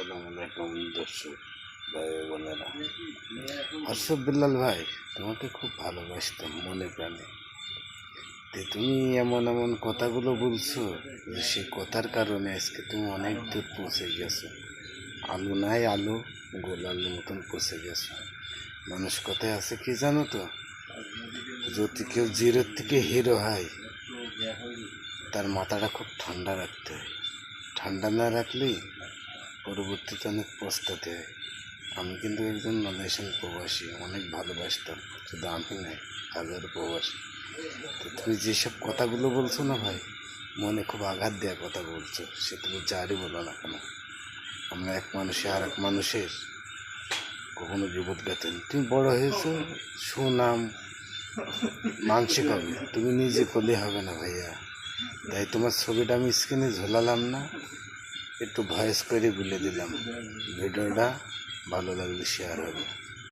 আসসালামু আলাইকুম দর্শক ভাই বোনেরা। আশরাফ বিল্লাল ভাই, তোমাকে খুব ভালোবাসতাম মনে প্রাণে। তুমি এমন এমন কথাগুলো বলছো যে সেই কথার কারণে আজকে তুমি অনেক দূর পৌঁছে গেছো। আলু নাই আলু, গোল আলুর মতন পৌঁছে গেছো। মানুষ কথায় আছে কি জানো তো, যদি কেউ জিরোর থেকে হিরো হয় তার মাথাটা খুব ঠান্ডা রাখতে হয়। ঠান্ডা না রাখলেই পরবর্তীতে অনেক পস্তাতে হয়। আমি কিন্তু একজন মালয়েশিয়ান প্রবাসী, অনেক ভালোবাসতাম, শুধু আমি নাই, হাজার প্রবাসী। তো তুমি যেসব কথাগুলো বলছো না ভাই, মনে খুব আঘাত দেওয়া কথা বলছো। সে তুমি যারই বলো না কেন, আমরা এক মানুষে আর এক মানুষের কখনো বিপদ গেতেন। তুমি বড় হয়েছো, সুনাম মানসিক হবে, তুমি নিজে করলে হবে না ভাইয়া। তাই তোমার ছবিটা আমি স্ক্রিনে ঝোলালাম না, একটু ভয়েস করে বলে দিলাম। ভিডিওটা ভালো লাগলে শেয়ার হবে।